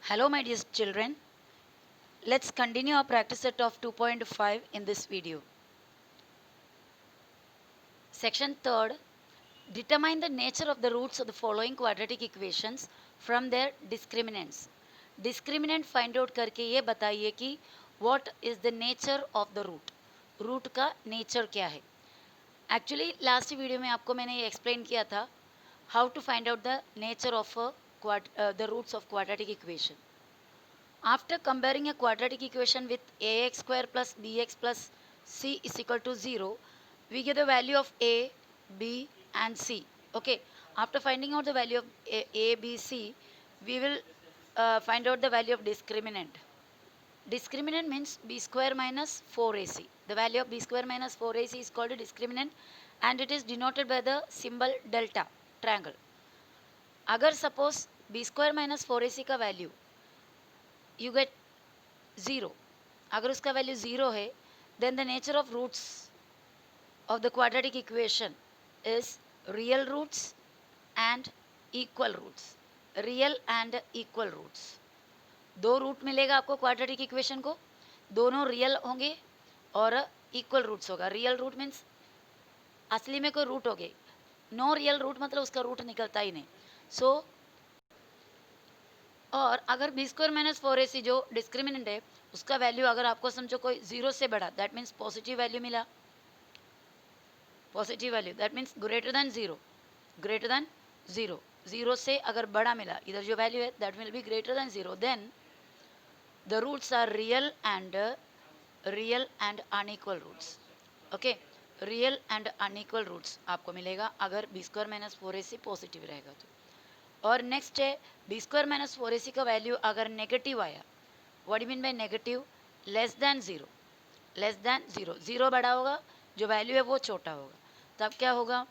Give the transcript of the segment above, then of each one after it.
Hello my dear children, let's continue our practice set of 2.5 in this video. Section 3rd, determine the nature of the roots of the following quadratic equations from their discriminants. Discriminant find out करके ये बताइए कि what is the nature of the root. Root का nature क्या है. Actually last video में आपको मैंने ये explain किया था how to find out the nature of the roots of quadratic equation. After comparing a quadratic equation with ax square plus bx plus c is equal to 0, we get the value of a, b and c. Okay. After finding out the value of a b, c, we will find out the value of discriminant. Discriminant means b square minus 4ac. The value of b square minus 4ac is called a discriminant and it is denoted by the symbol delta, triangle. अगर suppose b square minus 4ac का value you get 0. अगर उसका value 0 है then the nature of roots of the quadratic equation is real roots and equal roots. Real and equal roots. दो root मिलेगा आपको quadratic equation को, दोनों real होंगे और इक्वल रूट्स होगा. रियल रूट मीन्स असली में कोई रूट होगे, नो रियल रूट मतलब उसका रूट निकलता ही नहीं. सो और अगर बी स्क्वायर माइनस 4ac जो डिस्क्रिमिनेंट है उसका वैल्यू अगर आपको समझो कोई 0 से बड़ा, दैट मीन्स पॉजिटिव वैल्यू मिला, positive value that means greater than 0, greater than 0, 0 से अगर बड़ा मिला इधर जो वैल्यू है that will be greater than 0, then the roots are real and unequal roots. Okay, real and unequal roots आपको मिलेगा अगर B square minus 4ac positive रहेगा तो. और नेक्स्ट है बी स्क्वायर माइनस 4ac का वैल्यू अगर नेगेटिव आया, what do mean by negative, less than 0, less than 0, 0 बड़ा होगा जो वैल्यू है वो छोटा होगा, तब क्या होगा,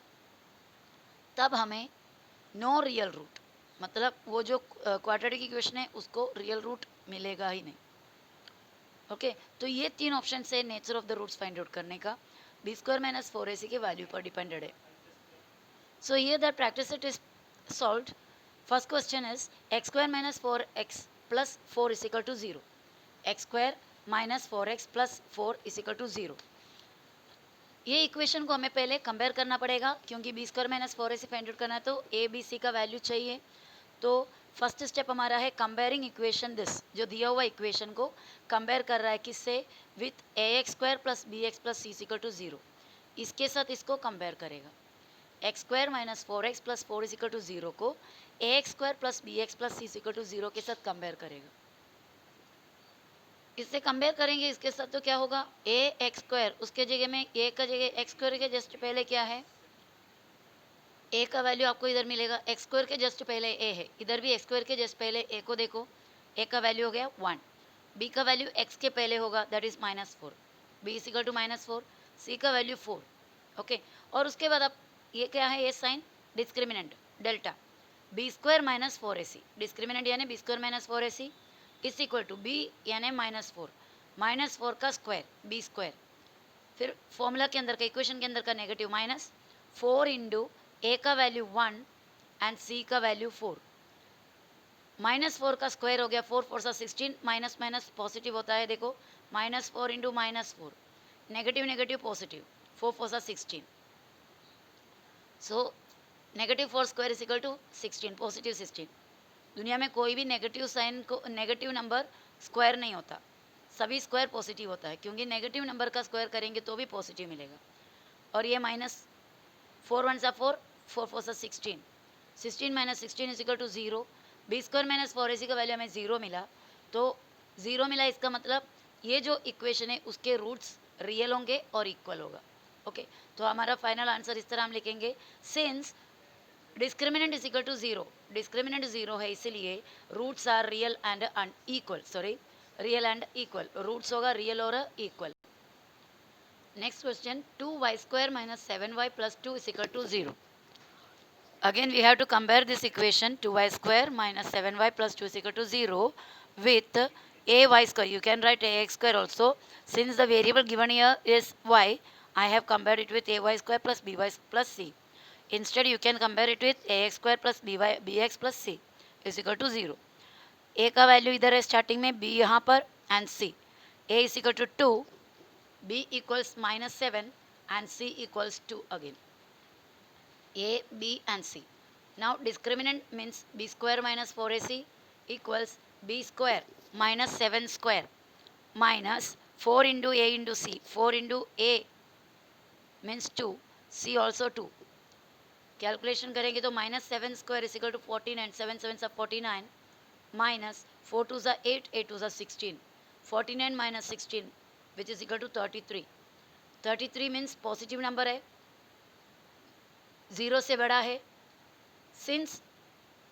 तब हमें नो रियल रूट मतलब वो जो क्वाड्रेटिक इक्वेशन है उसको रियल रूट मिलेगा ही नहीं. ओके, तो ये तीन ऑप्शन है nature of the roots find out करने का. बी स्क्वायर माइनस 4ac के वैल्यू पर डिपेंडेड है. So here that practice it is solved. First question is x square minus 4x plus 4 is equal to 0. X square minus 4x plus 4 is equal to 0. ये equation को हमें पहले compare करना पड़ेगा क्योंकि b square minus 4ac find out करना है तो ए बी सी का वैल्यू चाहिए. तो फर्स्ट स्टेप हमारा है कंपेयरिंग इक्वेशन. दिस जो दिया हुआ इक्वेशन को कंपेयर कर रहा है किससे, with a x square plus b x plus c is equal to 0. इसके साथ इसको कंपेयर करेगा. X square minus 4x plus 4 is equal to 0 को a x square plus b x plus c equal to 0 के साथ compare करेगा. इससे compare करेंगे इसके साथ तो क्या होगा, ए एक्स स्क्वायर उसके जगह में ए का जगह एक्स स्क्वायर के जस्ट पहले क्या है, ए का वैल्यू आपको इधर मिलेगा, एक्स स्क्वायर के जस्ट पहले ए है, इधर भी एक्स स्क्वायर के जस्ट पहले ए को देखो, ए का वैल्यू हो गया 1, बी का वैल्यू एक्स के पहले होगा that is -4, B is equal to -4, C का वैल्यू 4. ओके, और उसके बाद आप ये क्या है, ये sign discriminant delta, b square minus 4ac, discriminant यानी b square minus 4ac is equal to b यानी -4 का स्क्वायर बी स्क्वायर, फिर फॉर्मूला के अंदर का इक्वेशन के अंदर का नेगेटिव -4 इंटू ए का वैल्यू 1 एंड सी का वैल्यू 4, -4 का स्क्वायर हो गया, 4 4 सा 16, माइनस माइनस पॉजिटिव होता है, देखो -4 इंटू -4, नेगेटिव नेगेटिव पॉजिटिव, 4 4 सा 16, so negative 4 square is equal to 16, positive 16. दुनिया में कोई भी नेगेटिव साइन को नेगेटिव नंबर स्क्वायर नहीं होता, सभी स्क्वायर पॉजिटिव होता है क्योंकि नेगेटिव नंबर का स्क्वायर करेंगे तो भी पॉजिटिव मिलेगा. और ये -4 1 सा 4, 4 4 सा 16, 16 minus 16 is equal to 0. B square minus 4ac का वैल्यू हमें 0 मिला, तो 0 मिला इसका मतलब ये जो इक्वेशन है उसके रूट्स रियल होंगे और इक्वल होगा. ओके, तो हमारा फाइनल आंसर इस तरह हम लिखेंगे, since discriminant is equal to 0, discriminant 0 है इसलिए roots are real and unequal, sorry real and equal, roots होगा रियल और इक्वल. Next question, 2y square minus 7y plus 2 is equal to 0. Again we have to compare this equation 2y square minus 7y plus 2 is equal to 0 with ay square. You can write ax square also. Since the variable given here is y, I have compared it with ay square plus by plus c. Instead you can compare it with ax square plus bx plus c is equal to 0. A का value इधर है starting में, b यहाँ पर and c. A is equal to 2, b equals -7 and c equals 2 again. A, b and c. Now discriminant means b square minus 4ac equals b square minus 7 square minus 4 into a into c. 4 into a means 2, c also 2. Calculation करेंगे तो -7 square is equal to 49, 7 7 सा 49 minus 4 2 सा 8, 8 2 सा 16, 49 minus 16 which is equal to 33. 33 means positive number है, zero से बड़ा है. Since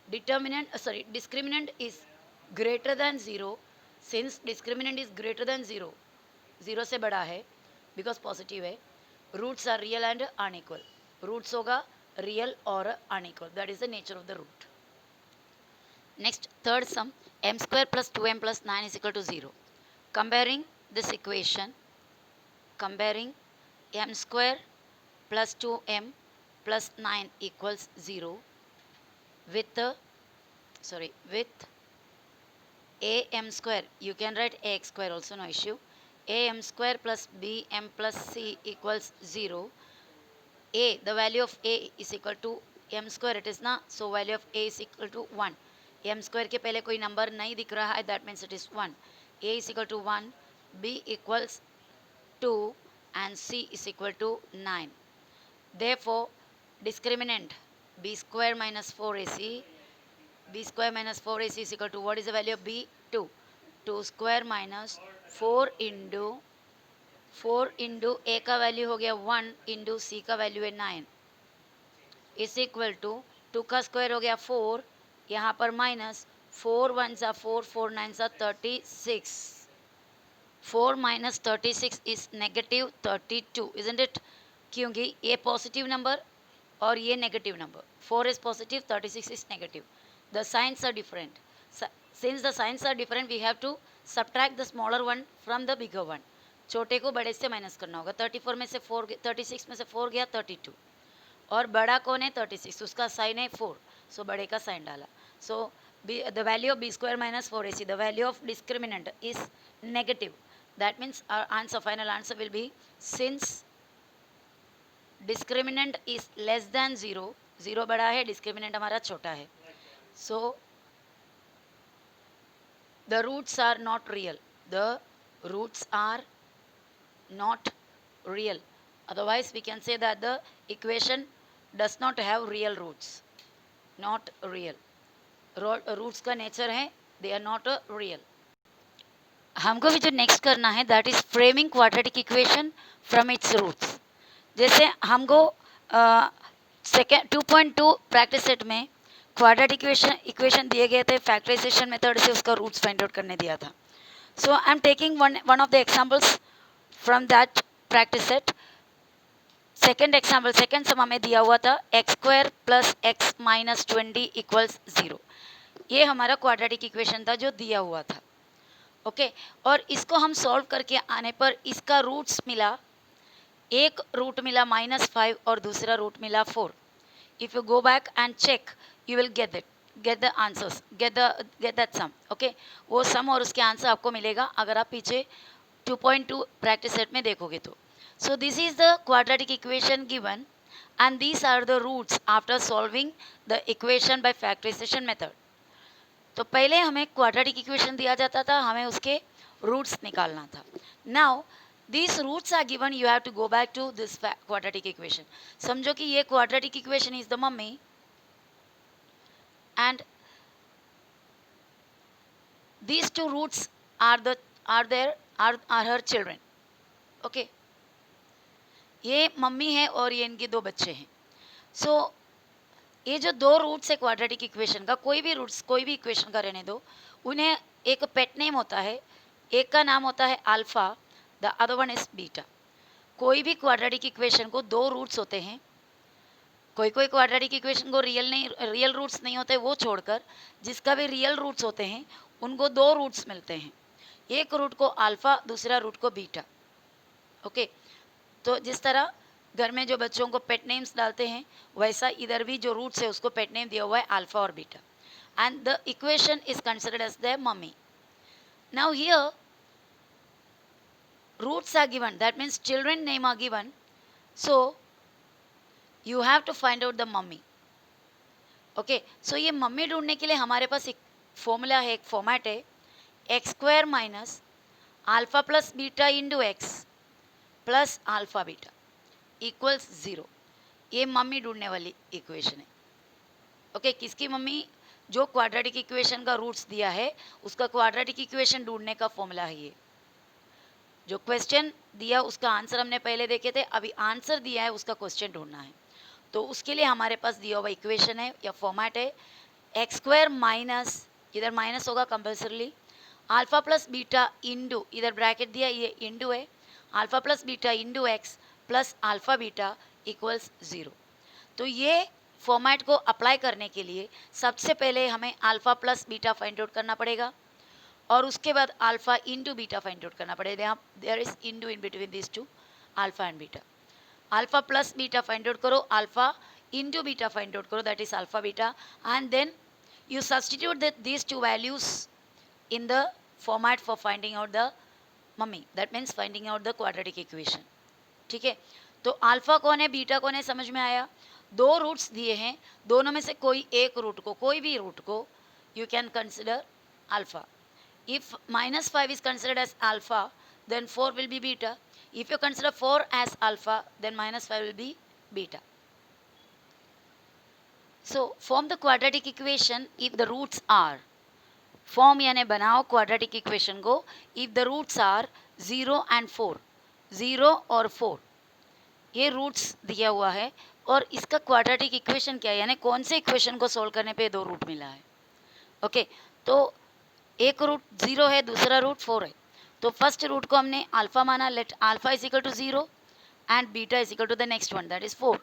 discriminant is greater than zero, since discriminant is greater than zero, zero से बड़ा है बिकॉज पॉजिटिव है. Roots are real and unequal. Roots होगा रियल और unequal, that is the nature of the root. Next third sum, m square plus 2m plus 9 is equal to 0. Comparing this equation, comparing m square plus 2m plus 9 equals 0 with with am square, you can write ax square also, no issue. Am square plus bm plus c equals 0. A, the value of a is equal to m square, it is na, so value of a is equal to 1. m square के पहले कोई number नहीं दिख रहा है, that means it is 1. a is equal to 1, b equals 2 and c is equal to 9. Therefore discriminant b square minus 4ac, b square minus 4ac is equal to, what is the value of b? 2. 2 square minus 4 into a का value हो गया 1 into सी का value है 9 is equal to 2 का square हो गया 4, यहाँ पर माइनस 4 1 सा 4, 4 9 सा 36. 4 minus 36 is negative 32, isn't it? क्योंकि ये पॉजिटिव नंबर और ये negative number. 4 is positive, 36 is negative. The signs are different. Since the signs are different, we have to subtract the smaller one from the bigger one. छोटे को बड़े से minus करना होगा. 34 में से 4, 36 में से 4 गया 32, और बड़ा कौन है 36, उसका साइन है 4, सो बड़े का साइन डाला. सो the value of b square minus 4ac, the value of discriminant is negative. That means our answer, final answer will be, since discriminant is less than 0, 0 बड़ा है, discriminant हमारा छोटा है, so the roots are not real. The roots are not real. Otherwise we can say that the equation does not have real roots. Not real. Roots का nature है, they are not real. हमको भी जो next करना है that is framing quadratic equation from its roots. जैसे हमको second 2.2 practice set में क्वाड्रेटिक इक्वेशन दिए गए थे, फैक्टराइजेशन मेथड से उसका रूट्स फाइंड आउट करने दिया था. So I am taking one of the examples from that practice set. Second example, second sum हमें दिया हुआ था x square plus x minus 20 equals 0. ये हमारा क्वाड्रेटिक इक्वेशन था जो दिया हुआ था. ओके और इसको हम सॉल्व करके आने पर इसका रूट्स मिला, एक रूट मिला -5 और दूसरा रूट मिला 4. If you go back and check you will get the answers, get that sum. Okay वो सम और उसके आंसर आपको मिलेगा अगर आप पीछे 2.2 प्रैक्टिस सेट में देखोगे तो. So this is the quadratic equation given and these are the roots after solving the equation by factorization method. तो पहले हमें क्वाड्रेटिक इक्वेशन दिया जाता था, हमें उसके रूट्स निकालना था. Now these roots are given, you have to go back to this quadratic equation. समझो कि ये quadratic equation is the mummy and these two roots are her children. Okay, ये मम्मी है और ये इनके दो बच्चे हैं. सो ये जो दो रूट्स है क्वाड्रेटिक इक्वेशन का, कोई भी रूट्स कोई भी इक्वेशन का रहने दो, उन्हें एक पेट नेम होता है. एक का नाम होता है alpha, the other one is beta. कोई भी क्वाड्रेटिक इक्वेशन को दो रूट्स होते हैं. कोई कोई क्वाड्रेटिक इक्वेशन को रियल रूट्स नहीं होते, वो छोड़कर जिसका भी रियल रूट्स होते हैं उनको दो रूट्स मिलते हैं. एक रूट को अल्फा, दूसरा रूट को बीटा. ओके तो जिस तरह घर में जो बच्चों को पेट नेम्स डालते हैं वैसा इधर भी जो रूट्स है उसको पेट नेम दिया हुआ है अल्फा और beta. and the equation is considered as their mummy. Now here roots are given, that means children name are given, so you have to find out the mummy. Okay so ये mummy ढूंढने के लिए हमारे पास एक formula है, एक format है, x square minus alpha plus beta into x plus alpha beta equals 0. ये मम्मी ढूंढने वाली इक्वेशन है. ओके किसकी मम्मी? जो क्वाड्रेटिक इक्वेशन का रूट्स दिया है उसका क्वाड्रेटिक इक्वेशन ढूंढने का फॉर्मूला है ये. जो क्वेश्चन दिया उसका आंसर हमने पहले देखे थे, अभी आंसर दिया है उसका क्वेश्चन ढूंढना है. तो उसके लिए हमारे पास दिया हुआ इक्वेशन है या फॉर्मेट है एक्स स्क्वायर माइनस, इधर माइनस होगा compulsorily, alpha plus beta into, इधर ब्रैकेट दिया ये इंटू है, alpha plus beta into x plus alpha beta equals 0. तो ये फॉर्मेट को अप्लाई करने के लिए सबसे पहले हमें alpha plus beta find out करना पड़ेगा और उसके बाद alpha into beta find out करना पड़ेगा. There is into in between this two alpha and beta. Alpha plus beta find out करो, alpha into beta find out करो, that is alpha beta, and then you substitute these two values in the format for finding out the mummy, that means finding out the quadratic equation. ठीक है, तो alpha कौन है beta कौन है समझ में आया. दो रूट्स दिए हैं, दोनों में से कोई एक रूट को, कोई भी रूट को you can consider alpha. If -5 is considered as alpha, then 4 will be beta. If you consider 4 as alpha, then -5 will be beta. So form the quadratic equation if the roots are, form यानी बनाओ quadratic equation को if the roots are 0 and 4, 0 और 4 ये roots दिया हुआ है और इसका क्वाड्रेटिक इक्वेशन क्या है, यानी कौन से इक्वेशन को सोल्व करने पे दो रूट मिला है. ओके तो एक रूट 0 है, दूसरा रूट 4 है, तो फर्स्ट रूट को हमने अल्फा माना, let alpha is equal to 0 and beta is equal to the next one that is 4.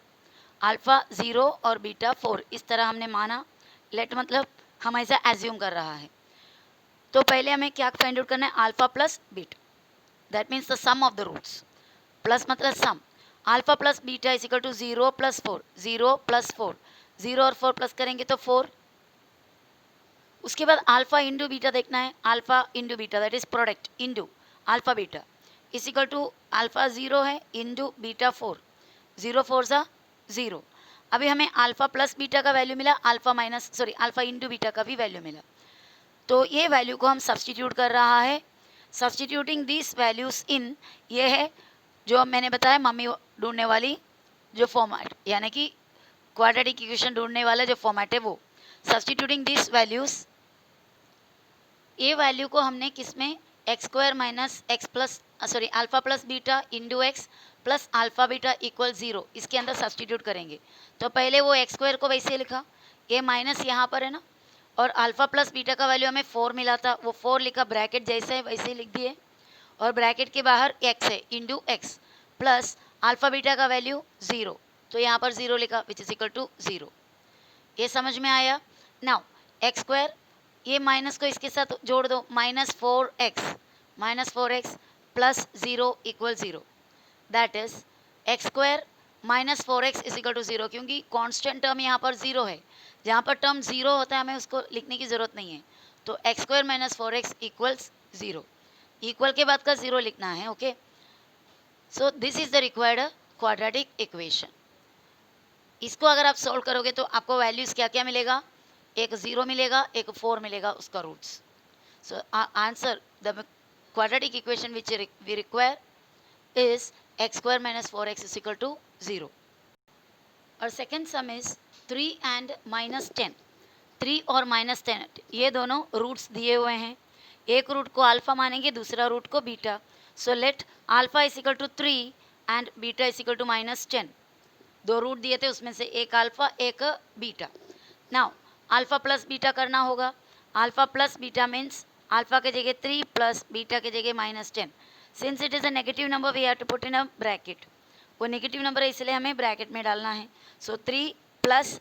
Alpha 0 और बीटा 4 इस तरह हमने माना, लेट मतलब हम ऐसा एज्यूम कर रहा है. तो पहले हमें क्या फाइंड आउट करना है, alpha plus beta, that means the sum of the roots, plus मतलब sum, alpha plus beta is equal to 0 plus 4, 0 plus 4, 0 और 4 प्लस करेंगे तो 4. उसके बाद अल्फा इंटू बीटा देखना है, alpha into beta that is product into alpha beta is equal to alpha 0 है into beta 4, 0 4 सा 0. अभी हमें अल्फा प्लस बीटा का वैल्यू मिला, alpha minus sorry alpha into beta का भी वैल्यू मिला. तो ये वैल्यू को हम सब्सटीट्यूट कर रहा है. सब्सटीट्यूटिंग दिस वैल्यूज इन, ये है जो मैंने बताया मम्मी ढूंढने वाली जो फॉर्मेट, यानी कि क्वाड्रेटिक इक्वेशन ढूंढने वाला जो फॉर्मेट है वो. सब्सटीट्यूटिंग दिस वैल्यूज, ये वैल्यू को हमने किस में, x square minus x plus sorry alpha plus beta into x plus alpha beta equal 0 इसके अंदर सब्सटीट्यूट करेंगे. तो पहले वो एक्स स्क्वायर को वैसे लिखा, ये माइनस यहाँ पर है ना, और अल्फा प्लस बीटा का वैल्यू हमें 4 मिला था, वो 4 लिखा, ब्रैकेट जैसे है वैसे लिख दिए, और ब्रैकेट के बाहर x है into x plus alpha beta का वैल्यू 0, तो यहाँ पर 0 लिखा विच इज इक्वल टू 0. ये समझ में आया. नाउ एक्स स्क्वायर, ये माइनस को इसके साथ जोड़ दो, -4x plus 0 equal 0, that is x square minus 4x is equal to 0, क्योंकि कांस्टेंट टर्म यहाँ पर 0 है, जहाँ पर टर्म 0 होता है हमें उसको लिखने की ज़रूरत नहीं है. तो x square minus 4x equals 0, equal के बाद का 0 लिखना है. Okay so this is the required quadratic equation. इसको अगर आप सोल्व करोगे तो आपको वैल्यूज़ क्या क्या मिलेगा, एक 0 मिलेगा, एक 4 मिलेगा उसका roots. So answer the quadratic equation which we require is x square minus 4x is equal to 0. और सेकेंड सम इज 3 and -10. 3 और -10 ये दोनों रूट्स दिए हुए हैं, एक रूट को अल्फा मानेंगे, दूसरा रूट को beta. So let alpha is equal to 3 and beta is equal to -10. दो रूट दिए थे उसमें से एक अल्फा एक beta. Now alpha plus beta करना होगा. Alpha plus beta means alpha के जगह 3 प्लस बीटा के जगह -10. Since it is a negative number, we have to put in a bracket. वो नेगेटिव नंबर है इसलिए हमें ब्रैकेट में डालना है. सो 3 प्लस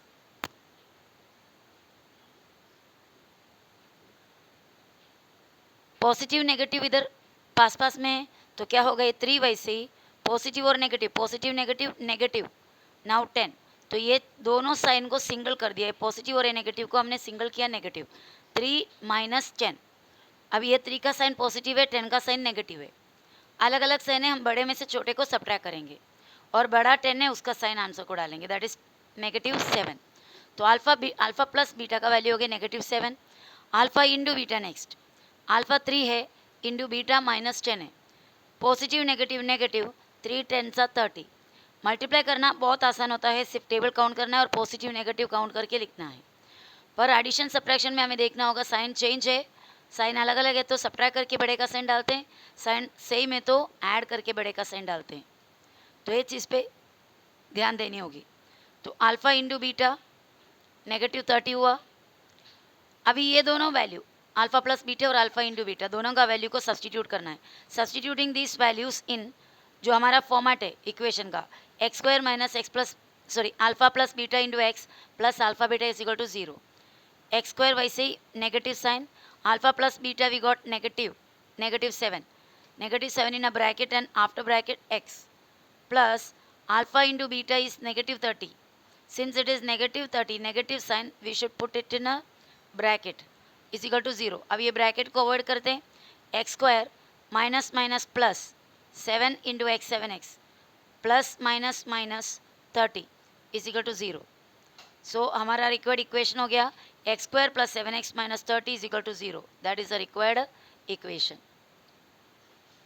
पॉजिटिव नेगेटिव इधर पास पास में है तो क्या होगा, ये 3 वैसे ही पॉजिटिव और negative, positive negative negative. Now 10, तो ये दोनों साइन को सिंगल कर दिया है, पॉजिटिव और ए नेगेटिव को हमने सिंगल किया नेगेटिव। 3 माइनस 10, अब ये 3 का साइन पॉजिटिव है, 10 का साइन नेगेटिव है। अलग अलग साइन है, हम बड़े में से छोटे को सब्ट्रैक्ट करेंगे और बड़ा 10 है उसका साइन आंसर को डालेंगे, दैट इज -7। तो अल्फा प्लस बीटा का वैल्यू हो गया -7। Alpha into beta next, alpha 3 है इंटू बीटा -10 है, पॉजिटिव नेगेटिव नेगेटिव, 3 10 सा 30। मल्टीप्लाई करना बहुत आसान होता है, सिर्फ टेबल काउंट करना है और पॉजिटिव नेगेटिव काउंट करके लिखना है। पर एडिशन सब्ट्रैक्शन में हमें देखना होगा साइन चेंज है, साइन अलग अलग है तो सब्ट्रैक्ट करके बड़े का साइन डालते हैं, साइन सेम है तो ऐड करके बड़े का साइन डालते हैं। तो ये चीज़ पे ध्यान देनी होगी। तो अल्फा इंटू बीटा -30 हुआ। अभी ये दोनों वैल्यू अल्फा प्लस बीटा और अल्फा इंटू बीटा दोनों का वैल्यू को सब्सटीट्यूट करना है। सब्सटीट्यूटिंग दिस वैल्यूज इन, जो हमारा फॉर्मेट है इक्वेशन का, x² minus x plus alpha plus beta into x plus alpha beta is equal to 0। x² वैसे ही negative sign, alpha plus beta we got -7, -7 in a bracket and after bracket x plus alpha into beta is -30. Since it is -30, negative sign we should put it in a bracket is equal to 0. अब ये bracket को avoid करते हैं, x² minus minus plus 7 into x 7x plus minus minus 30 is equal to 0। So हमारा required equation हो गया x² plus 7x minus 30 is equal to 0, that is the required equation.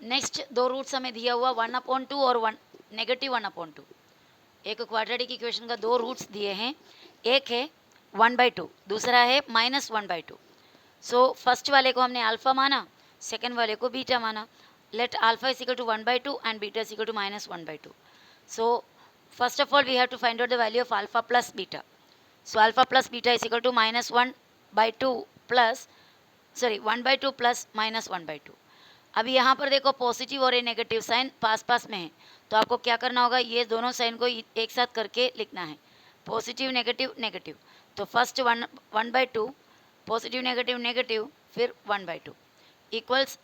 Next दो roots हमें दिया हुआ 1/2 और -1/2। एक क्वाड्रेटिक इक्वेशन का दो रूट्स दिए हैं, एक है 1/2, दूसरा है -1/2। सो फर्स्ट वाले को हमने अल्फा माना, सेकंड वाले को बीटा माना। Let alpha is equal to 1/2 and beta is equal to -1/2। So first of all we have to find out the value of alpha plus beta. So alpha plus beta is equal to -1/2 plus 1/2 plus -1/2। अभी यहाँ पर देखो positive और ये negative sign पास पास में है, तो आपको क्या करना होगा, ये दोनों साइन को एक साथ करके लिखना है, पॉजिटिव नेगेटिव नेगेटिव। तो फर्स्ट 1/2 पॉजिटिव नेगेटिव नेगेटिव, फिर 1/2 इक्वल्स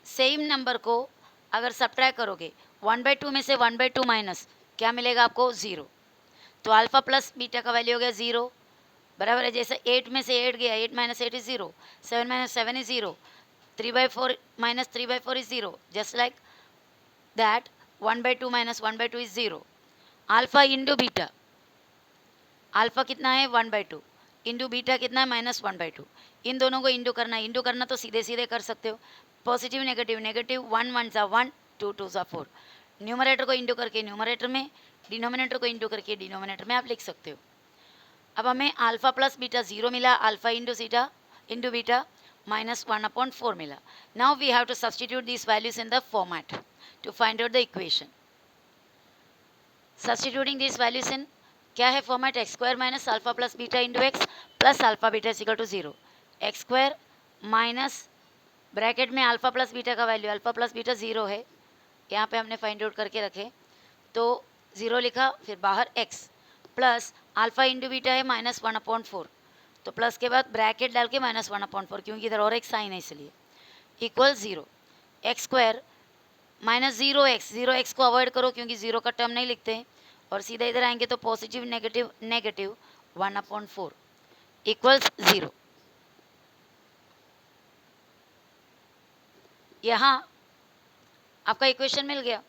सेम नंबर को अगर सब्ट्रैक्ट करोगे 1/2 में से 1/2 माइनस क्या मिलेगा आपको, 0। तो अल्फा प्लस बीटा का वैल्यू हो गया 0, बराबर है जैसे 8 में से 8 गया, 8 minus 8 is 0, 7 minus 7 is 0, 3/4 minus 3/4 is 0, just like that 1/2 minus 1/2 is 0। Alpha into beta, alpha कितना है 1/2, इंटू बीटा कितना है -1/2। इन दोनों को इंटू करना तो सीधे सीधे कर सकते हो, पॉजिटिव नेगेटिव नेगेटिव, 1 1 सा 1, 2 2 सा 4। न्यूमरेटर को इंटू करके न्यूमरेटर में, डिनोमिनेटर को इंटू करके डिनोमिनेटर में आप लिख सकते हो। अब हमें अल्फा प्लस बीटा 0 मिला, अल्फा इंटू बीटा -1/4 मिला। Now we have to substitute these values in the format to find out the equation. Substituting these values in क्या है format, x² minus alpha plus beta into x plus alpha beta is equal to 0। x² minus bracket में alpha plus beta का value, alpha plus beta 0 है, यहाँ पे हमने find out करके रखे तो 0 लिखा, फिर बाहर x plus alpha into beta है -1/4, तो प्लस के बाद ब्रैकेट डाल के -1/4, क्योंकि इधर और एक साइन है इसलिए, इक्वल 0। x² माइनस 0x को अवॉइड करो क्योंकि 0 का टर्म नहीं लिखते हैं, और सीधे इधर आएंगे तो पॉजिटिव नेगेटिव नेगेटिव 1/4 इक्वल्स 0। यहाँ आपका इक्वेशन मिल गया,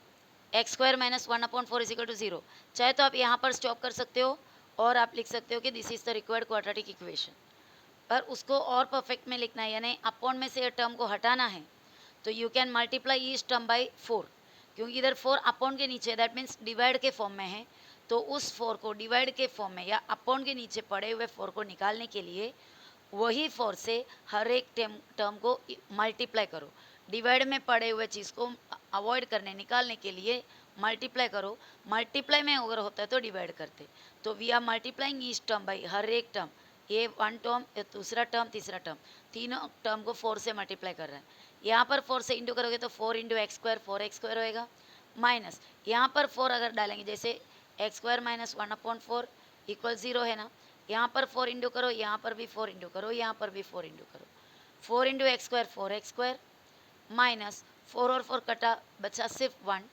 x² minus 1/4 is equal to 0। चाहे तो आप यहाँ पर स्टॉप कर सकते हो और आप लिख सकते हो कि this is the required quadratic equation, पर उसको और परफेक्ट में लिखना है, यानी अपॉन में से टर्म को हटाना है तो you can multiply each term by 4, क्योंकि इधर 4 अपॉन के नीचे, दैट मीन्स डिवाइड के फॉर्म में है, तो उस 4 को डिवाइड के फॉर्म में या अपॉन के नीचे पड़े हुए 4 को निकालने के लिए वही 4 से हर एक टर्म को मल्टीप्लाई करो। डिवाइड में पड़े हुए चीज़ को अवॉइड करने, निकालने के लिए मल्टीप्लाई करो। मल्टीप्लाई में अगर होता है तो डिवाइड करते, तो we are multiplying each term by हर एक टर्म, ये 1 टर्म, दूसरा टर्म, तीसरा टर्म, तीनों टर्म को 4 से मल्टीप्लाई कर रहा है। यहाँ पर 4 से इंटू करोगे तो 4 इंटू x² 4x² होएगा, माइनस यहाँ पर 4 अगर डालेंगे जैसे x² माइनस 1/4 इक्वल 0 है ना, यहाँ पर 4 इंटू करो, यहाँ पर भी 4 इंटू करो, यहाँ पर भी 4 इंटू करो, 4 इंटू x² 4x² माइनस 4 और 4 कटा, बचा सिर्फ 1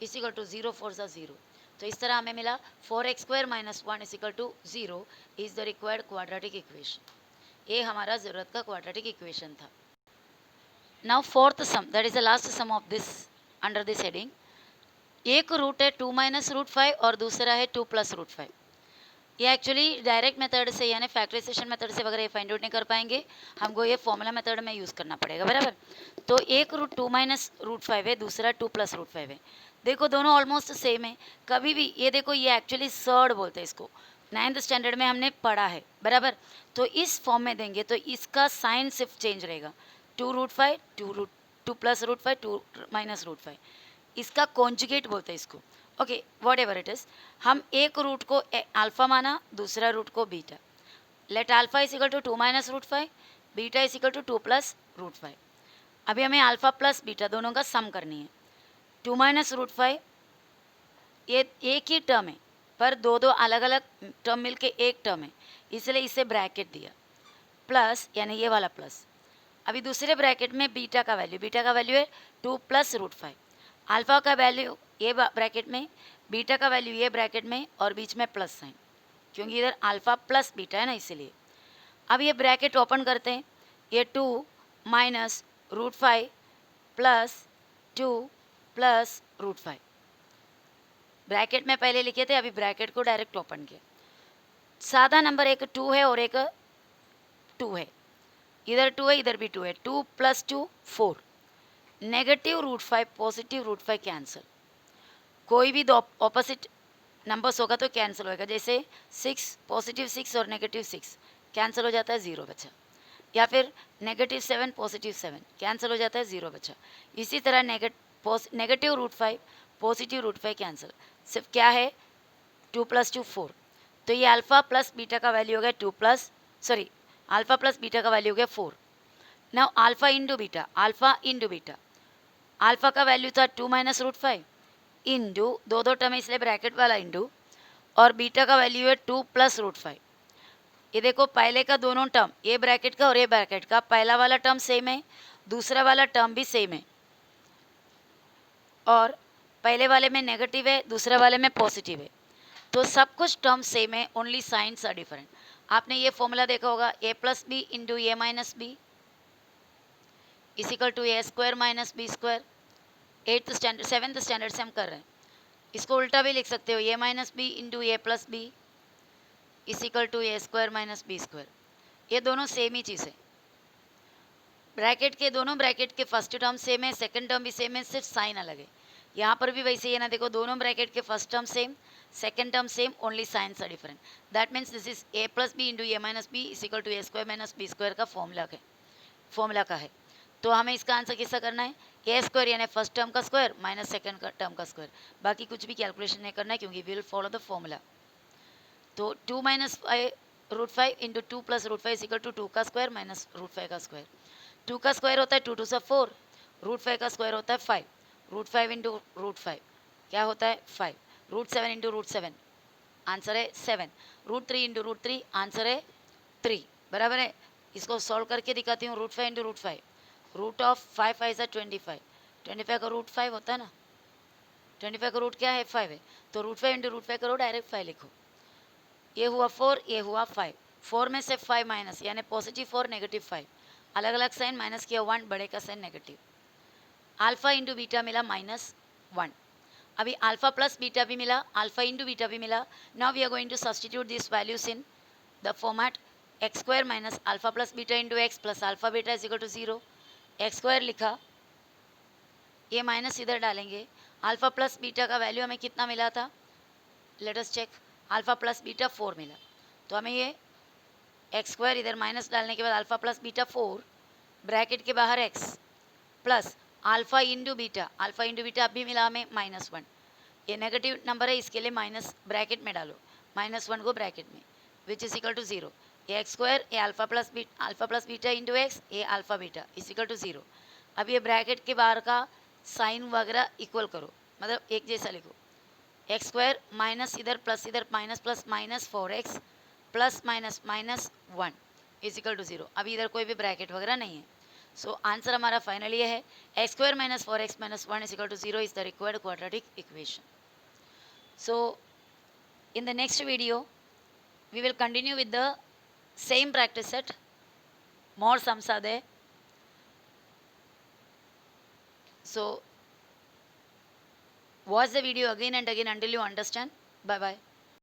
इज इक्वल टू 0 4 सा 0, तो इस तरह हमें मिला 4x² minus 1 is equal to 0 is the required quadratic equation. ये हमारा ज़रूरत का क्वाड्रेटिक इक्वेशन था। Now fourth sum, that is the last sum of this under this heading. एक रूट है 2 माइनस रूट 5 और दूसरा है 2 प्लस रूट 5। ये एक्चुअली डायरेक्ट मेथड से यानी फैक्टराइजेशन मेथड से वगैरह ये फाइंड आउट नहीं कर पाएंगे, हमको ये फॉर्मूला मेथड में यूज़ करना पड़ेगा, बराबर। तो एक रूट 2 माइनस रूट 5 है, दूसरा 2 प्लस रूट 5 है। देखो दोनों ऑलमोस्ट सेम है। कभी भी ये देखो, ये एक्चुअली सर्ड बोलते हैं इसको, 9th स्टैंडर्ड में हमने पढ़ा है, बराबर। तो इस फॉर्म में देंगे तो इसका साइन सिर्फ चेंज रहेगा, 2 root 5 2 plus root 5 2 minus root 5। इसका कॉन्जुगेट बोलते हैं इसको। Okay, whatever it is, हम एक रूट को अल्फा माना, दूसरा रूट को beta. Let alpha is equal to 2 minus root 5, beta is equal to 2 plus root 5। अभी हमें अल्फा प्लस बीटा दोनों का सम करनी है। 2 माइनस रूट 5 ये एक ही टर्म है, पर दो दो अलग अलग टर्म मिलके एक टर्म है, इसलिए इसे ब्रैकेट दिया, प्लस यानी ये वाला प्लस। अभी दूसरे ब्रैकेट में बीटा का वैल्यू है 2 प्लस रूट 5। अल्फा का वैल्यू ये ब्रैकेट में, बीटा का वैल्यू ये ब्रैकेट में, और बीच में प्लस साइन, क्योंकि इधर अल्फा प्लस बीटा है ना, इसीलिए। अब ये ब्रैकेट ओपन करते हैं, ये 2 minus root 5 plus 2 plus root 5। Bracket में पहले लिखे थे, अभी ब्रैकेट को डायरेक्ट ओपन किया। सादा नंबर एक 2 है और एक 2 है, इधर 2 है इधर भी 2 है, 2 plus 2 4। Negative root 5 positive root 5 cancel. कोई भी दो ऑपोजिट नंबर्स होगा तो कैंसिल होएगा, जैसे 6 पॉजिटिव 6 और नेगेटिव 6 कैंसिल हो जाता है, 0 बचा। या फिर नेगेटिव 7 पॉजिटिव 7 कैंसिल हो जाता है, 0 बचा। इसी तरह negative root 5 positive root 5 cancel. सिर्फ क्या है, 2 प्लस 2 4। तो ये अल्फा प्लस बीटा का वैल्यू हो गया अल्फा प्लस बीटा का वैल्यू हो गया 4। Now alpha into beta, alpha का वैल्यू था 2 माइनस रूट 5 इंटू दो टर्म है इसलिए ब्रैकेट वाला इंटू, और बीटा का वैल्यू है 2 प्लस रूट 5। ये देखो पहले का दोनों टर्म, ये ब्रैकेट का और ये ब्रैकेट का, पहला वाला टर्म सेम है, दूसरा वाला टर्म भी सेम है, और पहले वाले में नेगेटिव है, दूसरे वाले में पॉजिटिव है, तो सब कुछ टर्म सेम है, ओनली साइंस आर डिफरेंट। आपने ये फॉर्मूला देखा होगा, a plus b into a minus b is equal to a square minus b square. 7th standard से हम कर रहे हैं। इसको उल्टा भी लिख सकते हो, a minus b into a plus b is equal to a square minus b square. ये दोनों सेम ही चीज़ है। ब्रैकेट के दोनों ब्रैकेट के फर्स्ट टर्म सेम है, सेकंड टर्म भी सेम है, सिर्फ साइन अलग है। यहाँ पर भी वैसे ही है ना, देखो दोनों ब्रैकेट के first term same, second term same, only signs are different. That means this is a plus b into a minus b is equal to a square minus b square का फॉर्मूला का है। तो हमें इसका answer किसका करना है, a square यानी फर्स्ट टर्म का स्क्वायर माइनस सेकंड का टर्म का स्क्वायर। बाकी कुछ भी कैलकुलेशन नहीं करना है, क्योंकि we will follow the formula. तो 2 minus root 5 into 2 plus root 5 is equal to 2 का स्क्वायर माइनस रूट 5 का स्क्वायर। 2 का स्क्वायर होता है 2 2 से 4, रूट 5 का स्क्वायर होता है 5, रूट 5 इंटू रूट 5 क्या होता है 5, रूट 7 इंटू रूट 7 आंसर है 7, रूट 3 इंटू रूट 3 आंसर है 3, बराबर है। इसको सॉल्व करके दिखाती हूँ, root 5 into root 5, root of 5 5 है 25, 25 का रूट 5 होता है ना, 25 का रूट क्या है 5 है, तो रूट 5 इंटू रूट 5 करो, डायरेक्ट 5 लिखो। ये हुआ 4, ये हुआ 5, 4 में से 5 माइनस यानी पॉजिटिव 4 नेगेटिव 5, अलग अलग साइन माइनस किया 1, बड़े का sign negative. Alpha into beta मिला -1। अभी अल्फा प्लस बीटा भी मिला, अल्फा इंटू बीटा भी मिला। Now we are going to substitute this values in the format x square minus alpha plus beta into x plus alpha beta is equal to 0। X square लिखा, ये minus इधर डालेंगे। Alpha plus beta का value हमें कितना मिला था, let us check. Alpha plus beta 4 मिला, तो हमें ये एक्स स्क्वायर इधर माइनस डालने के बाद अल्फा प्लस बीटा 4 ब्रैकेट के बाहर x plus alpha into beta अभी मिला हमें -1। ये नेगेटिव नंबर है, इसके लिए माइनस ब्रैकेट में डालो, -1 को ब्रैकेट में, विच इज इक्वल टू 0। ये x square a alpha plus beta into x a alpha beta is equal to 0। अब ये ब्रैकेट के बाहर का साइन वगैरह इक्वल करो, मतलब एक जैसा लिखो। एक्स स्क्वायर माइनस इधर प्लस इधर minus plus -4x plus -1 is equal to 0। अभी इधर कोई भी ब्रैकेट वगैरह नहीं है, सो आंसर हमारा फाइनल ये है, x square -4x -1 is equal to 0 is the required quadratic equation. So in the next video, we will continue with the same practice set. More sums are there. So watch the video again and again until you understand. Bye bye.